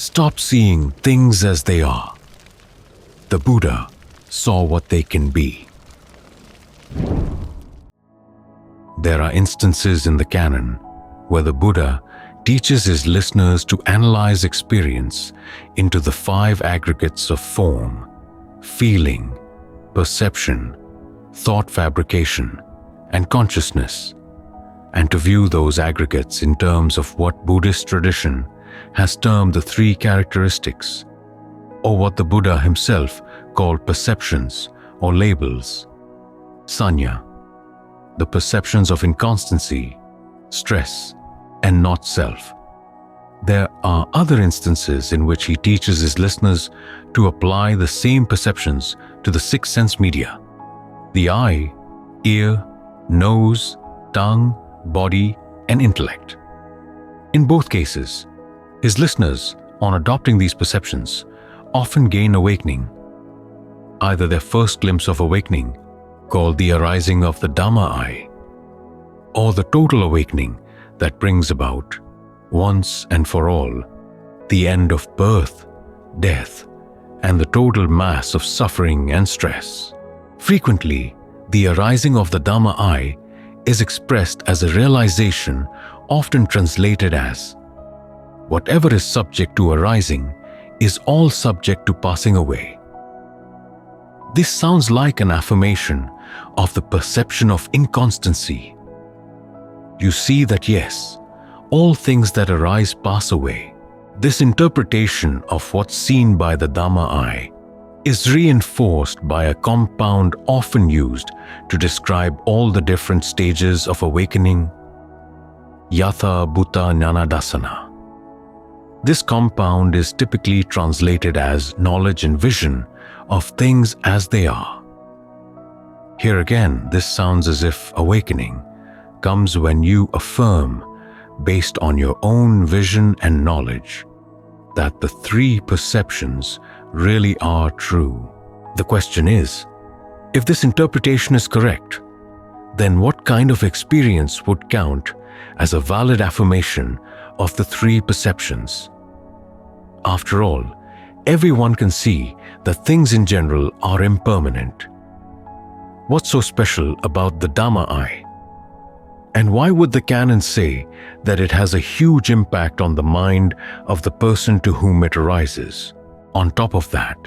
Stop seeing things as they are. The Buddha saw what they can be. There are instances in the canon where the Buddha teaches his listeners to analyze experience into the 5 aggregates of form, feeling, perception, thought fabrication, and consciousness, and to view those aggregates in terms of what Buddhist tradition has termed the 3 characteristics, or what the Buddha himself called perceptions or labels. Sanya, the perceptions of inconstancy, stress, and not self. There are other instances in which he teaches his listeners to apply the same perceptions to the 6 sense media: the eye, ear, nose, tongue, body, and intellect. In both cases, his listeners, on adopting these perceptions, often gain awakening. Either their first glimpse of awakening, called the arising of the Dhamma eye, or the total awakening that brings about, once and for all, the end of birth, death, and the total mass of suffering and stress. Frequently, the arising of the Dhamma eye is expressed as a realization, often translated as, whatever is subject to arising is all subject to passing away. This sounds like an affirmation of the perception of inconstancy. You see that yes, all things that arise pass away. This interpretation of what's seen by the Dhamma eye is reinforced by a compound often used to describe all the different stages of awakening: Yatha Bhuta Jnanadasana. This compound is typically translated as knowledge and vision of things as they are. Here again, this sounds as if awakening comes when you affirm, based on your own vision and knowledge, that the 3 perceptions really are true. The question is, if this interpretation is correct, then what kind of experience would count as a valid affirmation of the 3 perceptions? After all, everyone can see that things in general are impermanent. What's so special about the Dhamma eye? And why would the canon say that it has a huge impact on the mind of the person to whom it arises? On top of that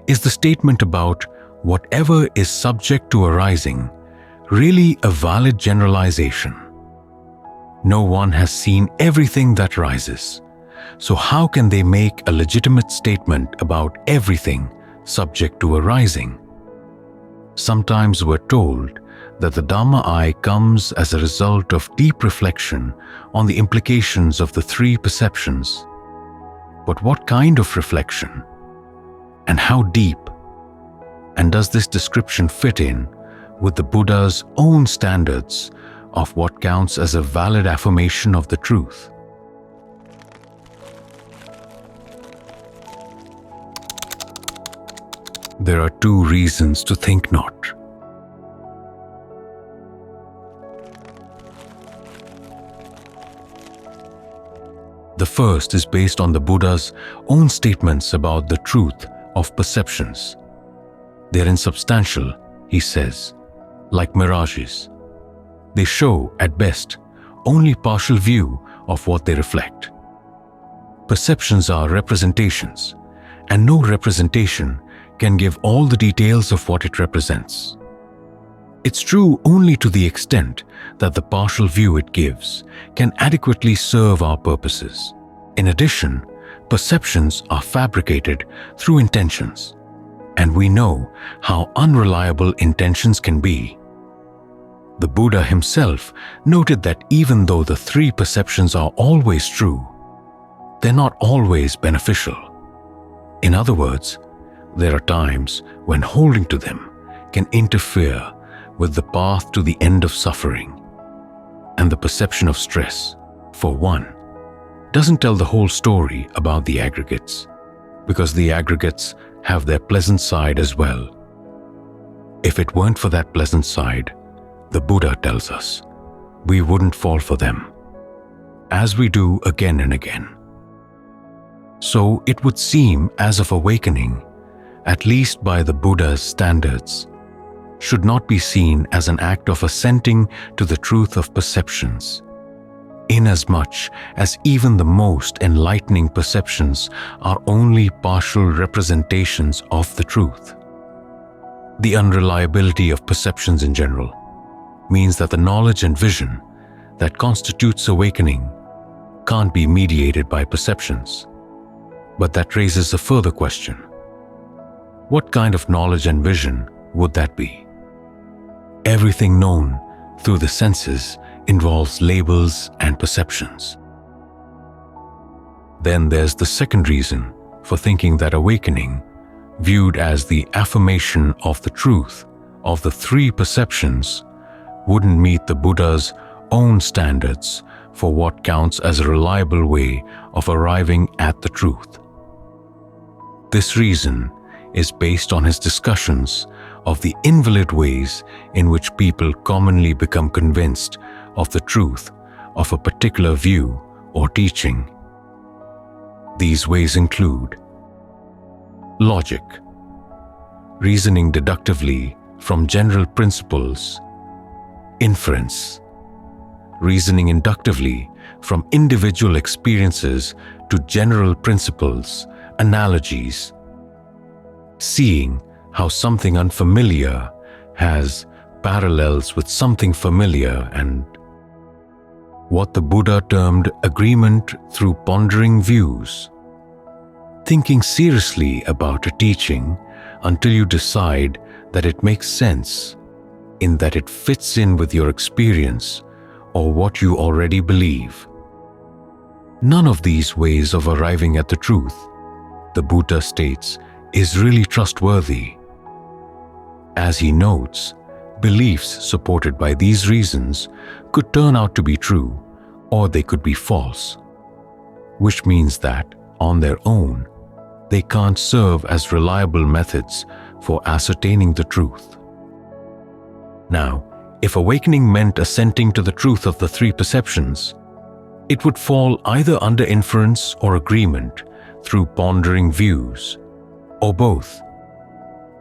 is the statement about whatever is subject to arising really a valid generalization? No one has seen everything that rises, so how can they make a legitimate statement about everything subject to arising? Sometimes we're told that the Dhamma eye comes as a result of deep reflection on the implications of the 3 perceptions. But what kind of reflection? And how deep? And does this description fit in with the Buddha's own standards of what counts as a valid affirmation of the truth? There are 2 reasons to think not. The first is based on the Buddha's own statements about the truth of perceptions. They are insubstantial, he says, like mirages. They show, at best, only partial view of what they reflect. Perceptions are representations, and no representation can give all the details of what it represents. It's true only to the extent that the partial view it gives can adequately serve our purposes. In addition, perceptions are fabricated through intentions, and we know how unreliable intentions can be. The Buddha himself noted that even though the 3 perceptions are always true, they're not always beneficial. In other words, there are times when holding to them can interfere with the path to the end of suffering. And the perception of stress, for one, doesn't tell the whole story about the aggregates, because the aggregates have their pleasant side as well. If it weren't for that pleasant side, the Buddha tells us, we wouldn't fall for them, as we do again and again. So it would seem as if awakening, at least by the Buddha's standards, should not be seen as an act of assenting to the truth of perceptions, inasmuch as even the most enlightening perceptions are only partial representations of the truth. The unreliability of perceptions in general means that the knowledge and vision that constitutes awakening can't be mediated by perceptions. But that raises a further question. What kind of knowledge and vision would that be? Everything known through the senses involves labels and perceptions. Then there's the second reason for thinking that awakening, viewed as the affirmation of the truth of the three perceptions, wouldn't meet the Buddha's own standards for what counts as a reliable way of arriving at the truth. This reason is based on his discussions of the invalid ways in which people commonly become convinced of the truth of a particular view or teaching. These ways include logic, reasoning deductively from general principles; inference, reasoning inductively from individual experiences to general principles, analogies; seeing how something unfamiliar has parallels with something familiar; and what the Buddha termed agreement through pondering views. Thinking seriously about a teaching until you decide that it makes sense, in that it fits in with your experience or what you already believe. None of these ways of arriving at the truth, the Buddha states, is really trustworthy. As he notes, beliefs supported by these reasons could turn out to be true, or they could be false, which means that, on their own, they can't serve as reliable methods for ascertaining the truth. Now, if awakening meant assenting to the truth of the three perceptions, it would fall either under inference or agreement through pondering views, or both.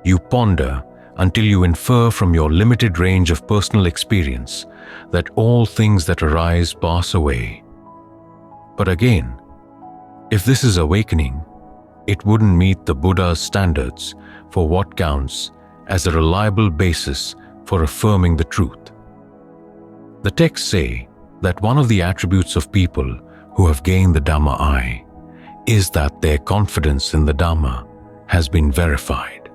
You ponder until you infer from your limited range of personal experience that all things that arise pass away. But again, if this is awakening, it wouldn't meet the Buddha's standards for what counts as a reliable basis for affirming the truth. The texts say that one of the attributes of people who have gained the Dhamma eye is that their confidence in the Dhamma has been verified.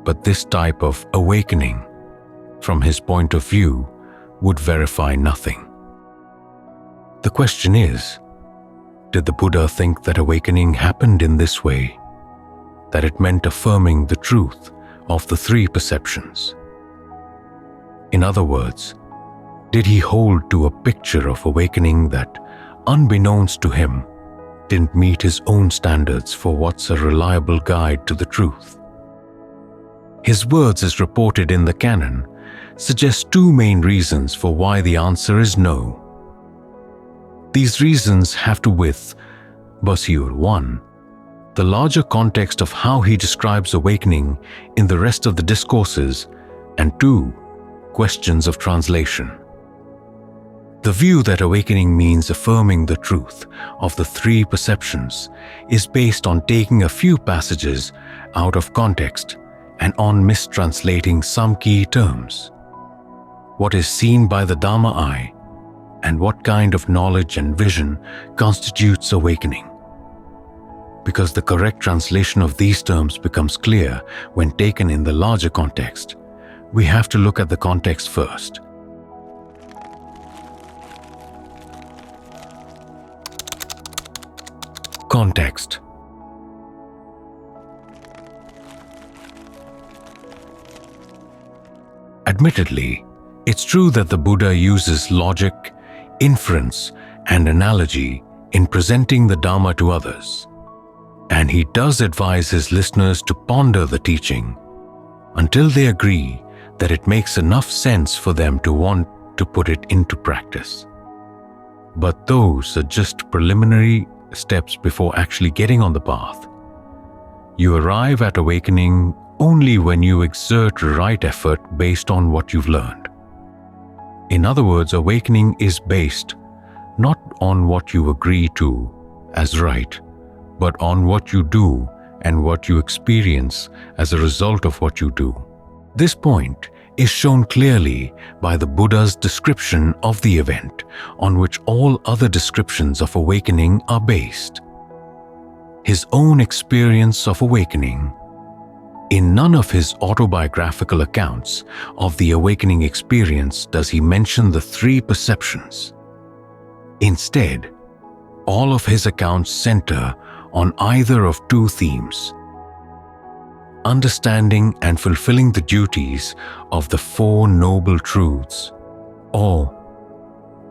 But this type of awakening, from his point of view, would verify nothing. The question is, did the Buddha think that awakening happened in this way, that it meant affirming the truth of the three perceptions? In other words, did he hold to a picture of awakening that, unbeknownst to him, didn't meet his own standards for what's a reliable guide to the truth? His words, as reported in the canon, suggest two main reasons for why the answer is no. These reasons have to with, Basiur 1, the larger context of how he describes awakening in the rest of the discourses, and 2, questions of translation. The view that awakening means affirming the truth of the three perceptions is based on taking a few passages out of context and on mistranslating some key terms. What is seen by the Dhamma eye and what kind of knowledge and vision constitutes awakening. Because the correct translation of these terms becomes clear when taken in the larger context, we have to look at the context first. Context. Admittedly, it's true that the Buddha uses logic, inference, and analogy in presenting the Dhamma to others, and he does advise his listeners to ponder the teaching until they agree that it makes enough sense for them to want to put it into practice. But those are just preliminary steps before actually getting on the path. You arrive at awakening only when you exert right effort based on what you've learned. In other words, awakening is based not on what you agree to as right, but on what you do and what you experience as a result of what you do. This point is shown clearly by the Buddha's description of the event on which all other descriptions of awakening are based. His own experience of awakening. In none of his autobiographical accounts of the awakening experience does he mention the three perceptions. Instead, all of his accounts center on either of two themes: understanding and fulfilling the duties of the Four Noble Truths, or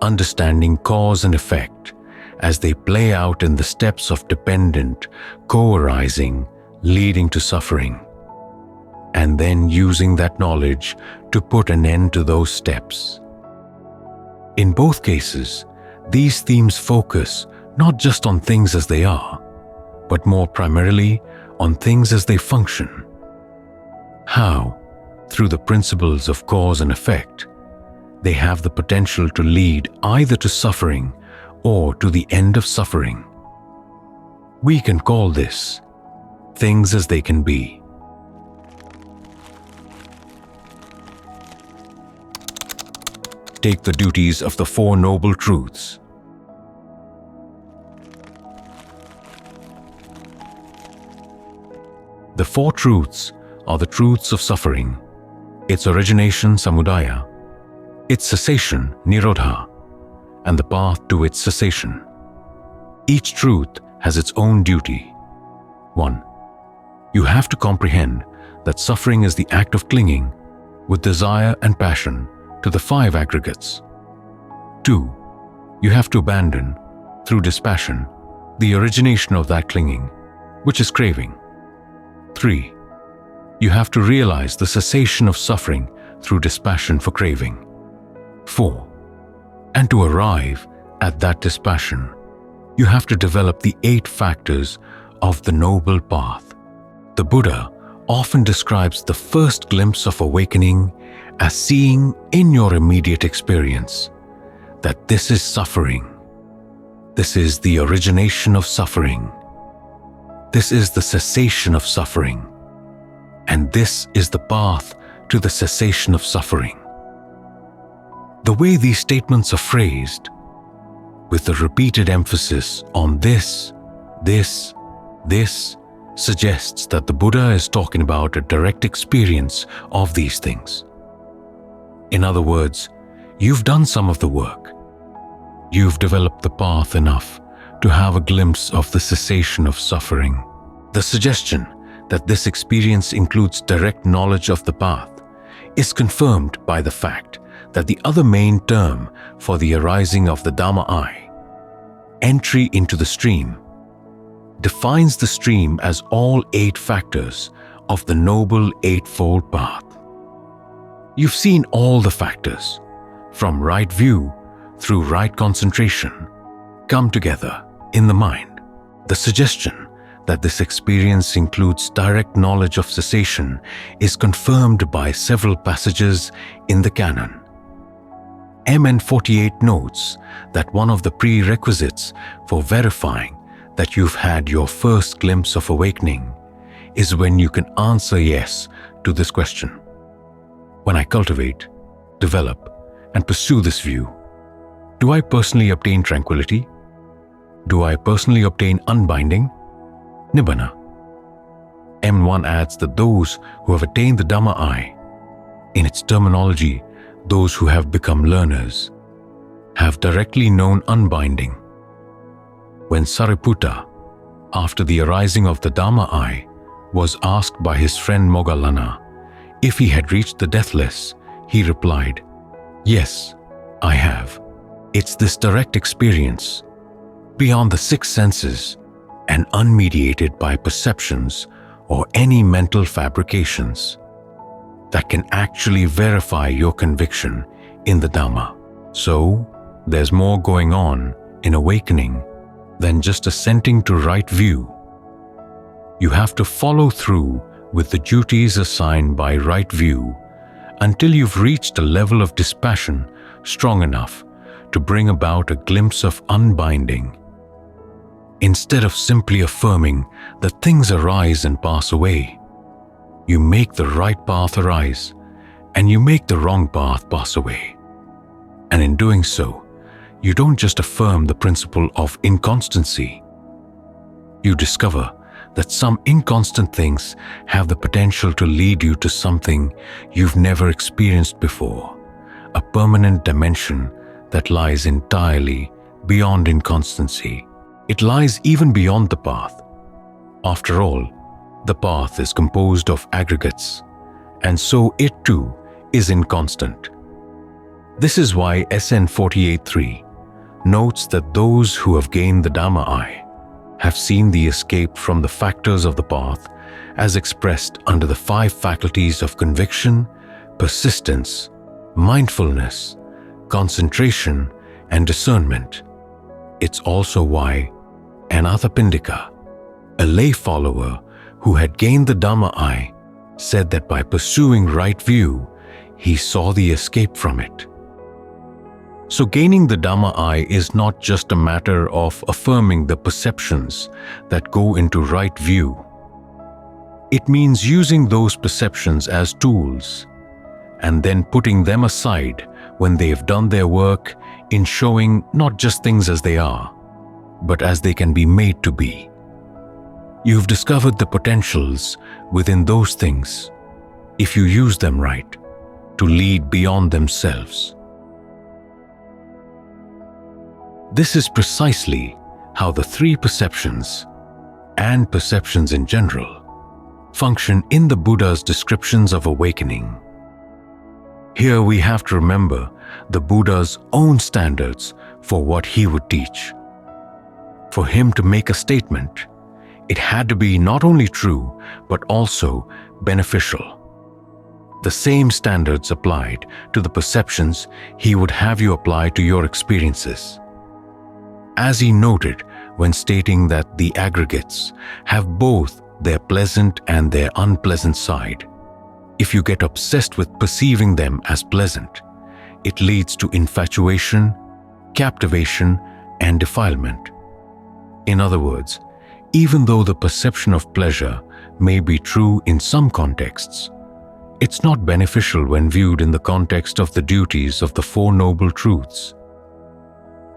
understanding cause and effect as they play out in the steps of dependent, co-arising, leading to suffering, and then using that knowledge to put an end to those steps. In both cases, these themes focus not just on things as they are, but more primarily on things as they function. How, through the principles of cause and effect, they have the potential to lead either to suffering or to the end of suffering. We can call this things as they can be. Take the duties of the Four Noble Truths. The Four Truths are the truths of suffering, its origination samudaya, its cessation nirodha, and the path to its cessation. Each truth has its own duty. 1. You have to comprehend that suffering is the act of clinging with desire and passion to the five aggregates. 2. You have to abandon, through dispassion, the origination of that clinging, which is craving. 3. You have to realize the cessation of suffering through dispassion for craving. 4. And to arrive at that dispassion, you have to develop the 8 factors of the Noble Path. The Buddha often describes the first glimpse of awakening as seeing in your immediate experience that this is suffering. This is the origination of suffering. This is the cessation of suffering. And this is the path to the cessation of suffering. The way these statements are phrased, with the repeated emphasis on this, suggests that the Buddha is talking about a direct experience of these things. In other words, you've done some of the work. You've developed the path enough to have a glimpse of the cessation of suffering. The suggestion that this experience includes direct knowledge of the path is confirmed by the fact that the other main term for the arising of the Dhamma I, entry into the stream, defines the stream as all 8 factors of the Noble Eightfold Path. You've seen all the factors, from right view through right concentration, come together in the mind. The suggestion that this experience includes direct knowledge of cessation is confirmed by several passages in the canon. MN 48 notes that one of the prerequisites for verifying that you've had your first glimpse of awakening is when you can answer yes to this question. When I cultivate, develop, and pursue this view, do I personally obtain tranquility? Do I personally obtain unbinding? Nibbana. M1 adds that those who have attained the Dhamma I, in its terminology, those who have become learners, have directly known unbinding. When Sariputta, after the arising of the Dhamma I, was asked by his friend Moggallana if he had reached the Deathless, he replied, "Yes, I have. It's this direct experience, beyond the 6 senses and unmediated by perceptions or any mental fabrications, that can actually verify your conviction in the Dhamma." So, there's more going on in awakening than just assenting to right view. You have to follow through with the duties assigned by right view until you've reached a level of dispassion strong enough to bring about a glimpse of unbinding. Instead of simply affirming that things arise and pass away, you make the right path arise and you make the wrong path pass away. And in doing so, you don't just affirm the principle of inconstancy. You discover that some inconstant things have the potential to lead you to something you've never experienced before, a permanent dimension that lies entirely beyond inconstancy. It lies even beyond the path. After all, the path is composed of aggregates, and so it too is inconstant. This is why SN 48.3 notes that those who have gained the Dhamma eye have seen the escape from the factors of the path as expressed under the 5 faculties of conviction, persistence, mindfulness, concentration, and discernment. It's also why Anathapindika, a lay follower who had gained the Dhamma eye, said that by pursuing right view, he saw the escape from it. So gaining the Dhamma eye is not just a matter of affirming the perceptions that go into right view. It means using those perceptions as tools and then putting them aside when they have done their work in showing not just things as they are, but as they can be made to be. You've discovered the potentials within those things, if you use them right, to lead beyond themselves. This is precisely how the 3 perceptions, and perceptions in general, function in the Buddha's descriptions of awakening. Here we have to remember the Buddha's own standards for what he would teach. For him to make a statement, it had to be not only true, but also beneficial. The same standards applied to the perceptions he would have you apply to your experiences. As he noted when stating that the aggregates have both their pleasant and their unpleasant side. If you get obsessed with perceiving them as pleasant, it leads to infatuation, captivation, and defilement. In other words, even though the perception of pleasure may be true in some contexts, it's not beneficial when viewed in the context of the duties of the 4 noble truths.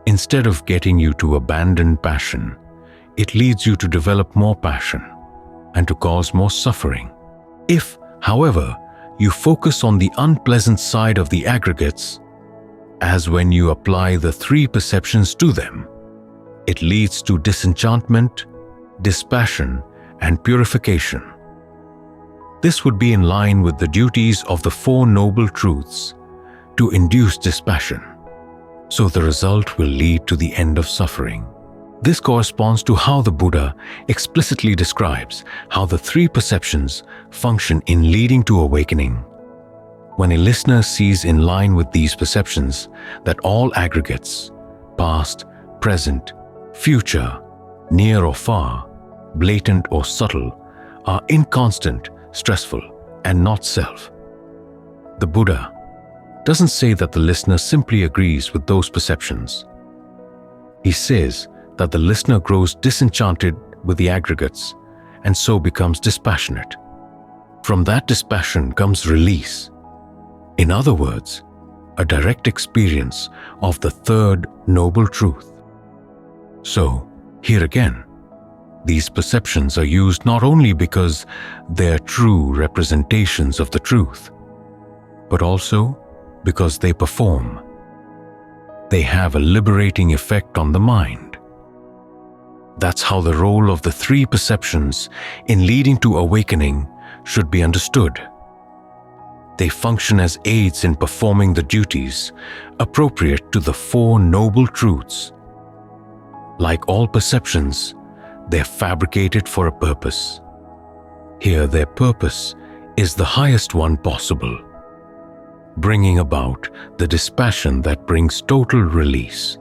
Instead of getting you to abandon passion, it leads you to develop more passion and to cause more suffering. If, however, you focus on the unpleasant side of the aggregates, as when you apply the 3 perceptions to them, it leads to disenchantment, dispassion, and purification. This would be in line with the duties of the 4 noble truths to induce dispassion. So the result will lead to the end of suffering. This corresponds to how the Buddha explicitly describes how the 3 perceptions function in leading to awakening. When a listener sees in line with these perceptions that all aggregates, past, present, future, near or far, blatant or subtle, are inconstant, stressful, and not self, the Buddha doesn't say that the listener simply agrees with those perceptions. He says that the listener grows disenchanted with the aggregates and so becomes dispassionate. From that dispassion comes release. In other words, a direct experience of the 3rd noble truth. So, here again, these perceptions are used not only because they're true representations of the truth, but also because they perform. They have a liberating effect on the mind. That's how the role of the 3 perceptions in leading to awakening should be understood. They function as aids in performing the duties appropriate to the 4 noble truths. Like all perceptions, they're fabricated for a purpose. Here their purpose is the highest one possible, bringing about the dispassion that brings total release.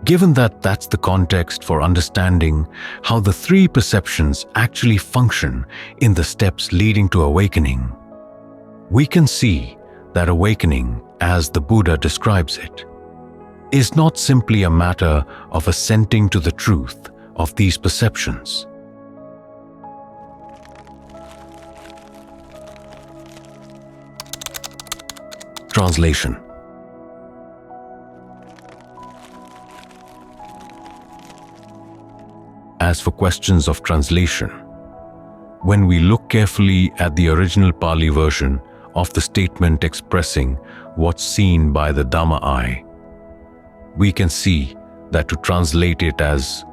Given that that's the context for understanding how the three perceptions actually function in the steps leading to awakening, we can see that awakening, as the Buddha describes it, is not simply a matter of assenting to the truth of these perceptions. Translation. As for questions of translation, when we look carefully at the original Pali version of the statement expressing what's seen by the Dhamma eye, we can see that to translate it as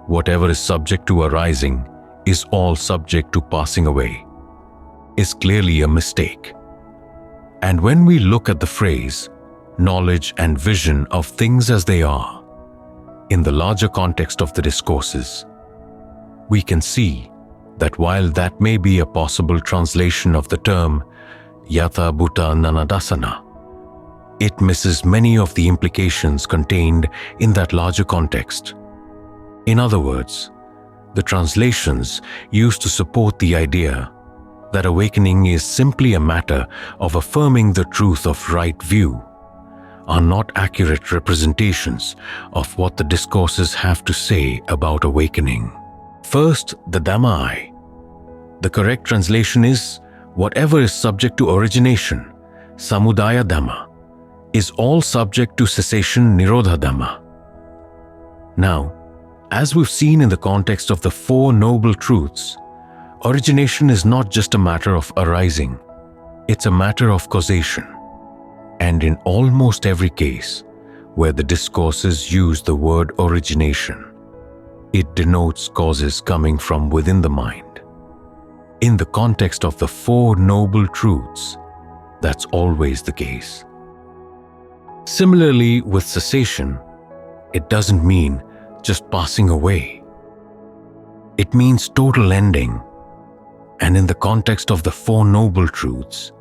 whatever is subject to arising is all subject to passing away is clearly a mistake. And when we look at the phrase knowledge and vision of things as they are in the larger context of the discourses, we can see that while that may be a possible translation of the term yatha bhuta nanadasana, it misses many of the implications contained in that larger context. In other words, the translations used to support the idea that awakening is simply a matter of affirming the truth of right view are not accurate representations of what the discourses have to say about awakening. First, the Dhamma eye. The correct translation is whatever is subject to origination, samudaya Dhamma, is all subject to cessation, nirodha Dhamma. Now, as we've seen in the context of the Four Noble Truths, origination is not just a matter of arising, it's a matter of causation. And in almost every case where the discourses use the word origination, it denotes causes coming from within the mind. In the context of the Four Noble Truths, that's always the case. Similarly, with cessation, it doesn't mean just passing away. It means total ending. And in the context of the Four Noble Truths,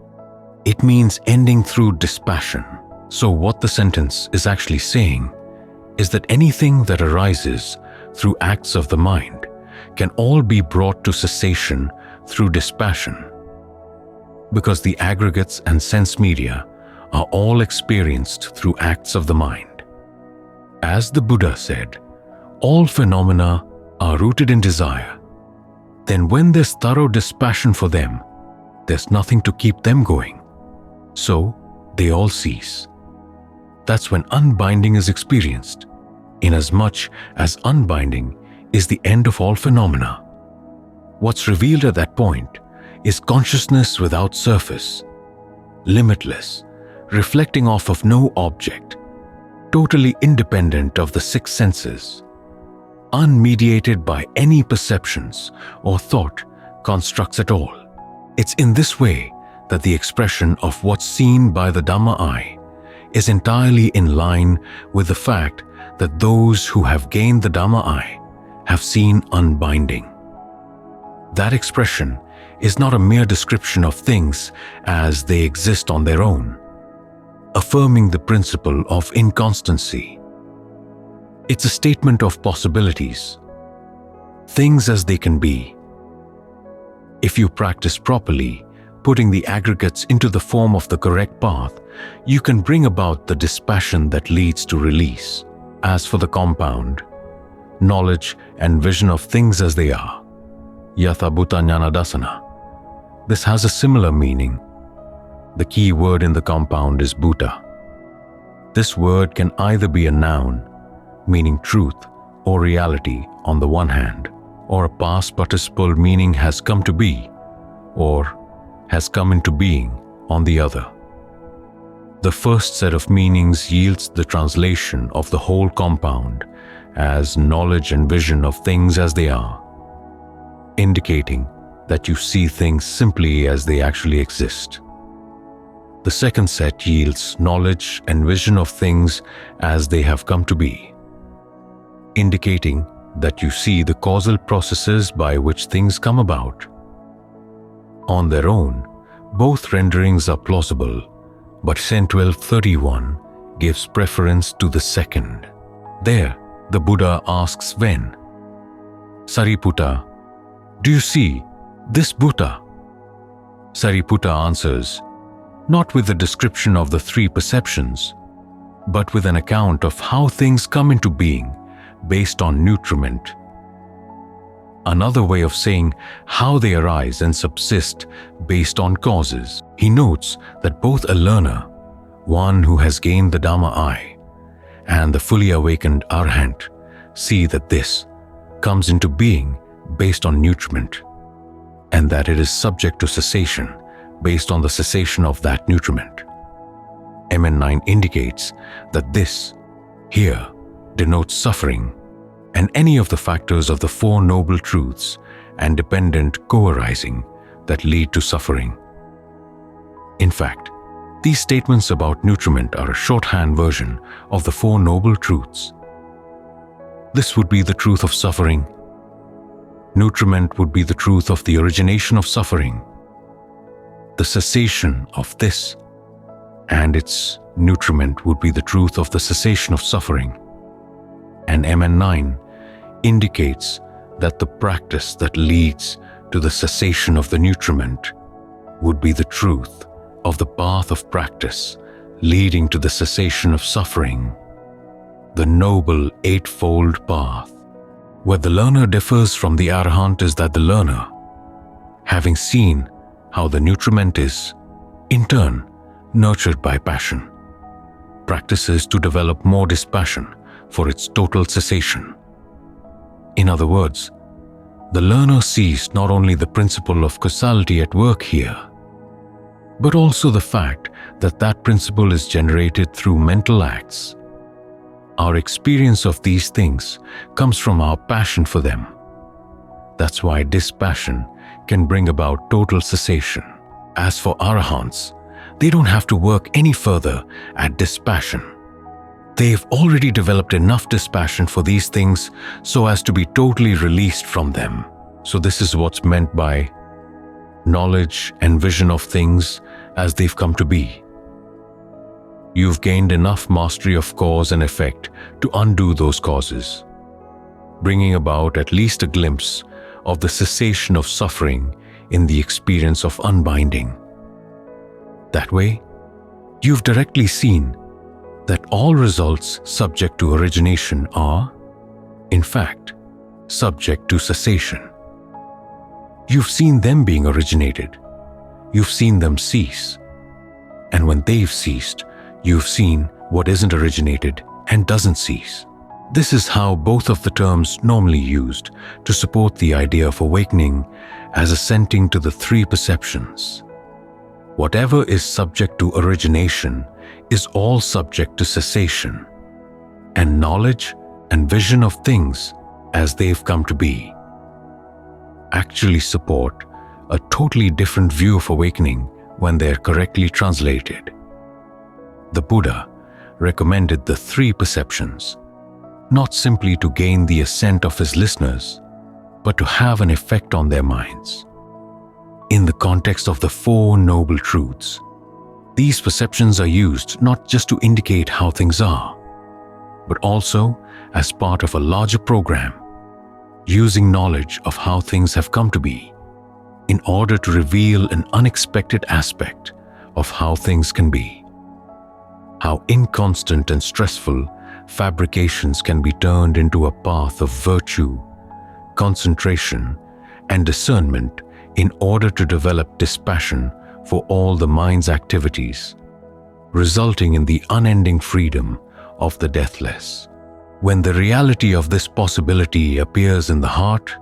it means ending through dispassion. So what the sentence is actually saying is that anything that arises through acts of the mind can all be brought to cessation through dispassion, because the aggregates and sense media are all experienced through acts of the mind. As the Buddha said, all phenomena are rooted in desire. Then when there's thorough dispassion for them, there's nothing to keep them going. So they all cease. That's when unbinding is experienced, inasmuch as unbinding is the end of all phenomena. What's revealed at that point is consciousness without surface, limitless, reflecting off of no object, totally independent of the six senses, unmediated by any perceptions or thought constructs at all. It's in this way that the expression of what's seen by the Dhamma eye is entirely in line with the fact that those who have gained the Dhamma eye have seen unbinding. That expression is not a mere description of things as they exist on their own, affirming the principle of inconstancy. It's a statement of possibilities, things as they can be. If you practice properly, putting the aggregates into the form of the correct path, you can bring about the dispassion that leads to release. As for the compound, knowledge and vision of things as they are, yatha bhuta jnanadasana, this has a similar meaning. The key word in the compound is bhuta. This word can either be a noun, meaning truth or reality on the one hand, or a past participle meaning has come to be, or has come into being on the other. The first set of meanings yields the translation of the whole compound as knowledge and vision of things as they are, indicating that you see things simply as they actually exist. The second set yields knowledge and vision of things as they have come to be, indicating that you see the causal processes by which things come about. On their own, both renderings are plausible, but Sen 1231 gives preference to the second. There, the Buddha asks when. Sariputta, do you see this Buddha? Sariputta answers, not with the description of the three perceptions, but with an account of how things come into being based on nutriment. Another way of saying how they arise and subsist based on causes. He notes that both a learner, one who has gained the Dhamma eye, and the fully awakened Arhat see that this comes into being based on nutriment, and that it is subject to cessation based on the cessation of that nutriment. MN9 indicates that this, here, denotes suffering and any of the factors of the Four Noble Truths and dependent co-arising that lead to suffering. In fact, these statements about nutriment are a shorthand version of the Four Noble Truths. This would be the truth of suffering. Nutriment would be the truth of the origination of suffering, the cessation of this, and its nutriment would be the truth of the cessation of suffering. And MN9 indicates that the practice that leads to the cessation of the nutriment would be the truth of the path of practice leading to the cessation of suffering, the noble eightfold path. Where the learner differs from the Arhat is that the learner, having seen how the nutriment is, in turn, nurtured by passion, practices to develop more dispassion for its total cessation. In other words, the learner sees not only the principle of causality at work here, but also the fact that that principle is generated through mental acts. Our experience of these things comes from our passion for them. That's why dispassion can bring about total cessation. As for Arahants, they don't have to work any further at dispassion. They've already developed enough dispassion for these things so as to be totally released from them. So this is what's meant by knowledge and vision of things as they've come to be. You've gained enough mastery of cause and effect to undo those causes, bringing about at least a glimpse of the cessation of suffering in the experience of unbinding. That way, you've directly seen that all results subject to origination are, in fact, subject to cessation. You've seen them being originated. You've seen them cease. And when they've ceased, you've seen what isn't originated and doesn't cease. This is how both of the terms normally used to support the idea of awakening as assenting to the three perceptions. Whatever is subject to origination is all subject to cessation, and knowledge and vision of things as they've come to be actually support a totally different view of awakening when they're correctly translated. The Buddha recommended the three perceptions, not simply to gain the assent of his listeners, but to have an effect on their minds. In the context of the Four Noble Truths, these perceptions are used not just to indicate how things are, but also as part of a larger program, using knowledge of how things have come to be in order to reveal an unexpected aspect of how things can be. How inconstant and stressful fabrications can be turned into a path of virtue, concentration, and discernment in order to develop dispassion for all the mind's activities, resulting in the unending freedom of the deathless. When the reality of this possibility appears in the heart,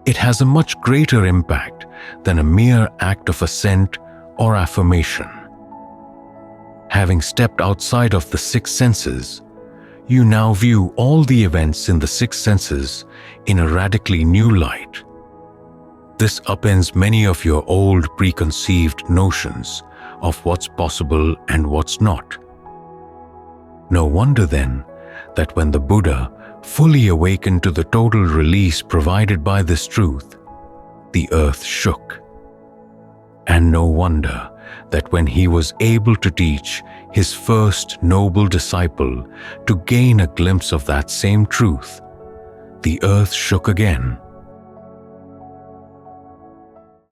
it has a much greater impact than a mere act of assent or affirmation. Having stepped outside of the six senses, you now view all the events in the six senses in a radically new light. This upends many of your old preconceived notions of what's possible and what's not. No wonder then that when the Buddha fully awakened to the total release provided by this truth, the earth shook. And no wonder that when he was able to teach his first noble disciple, to gain a glimpse of that same truth, the earth shook again,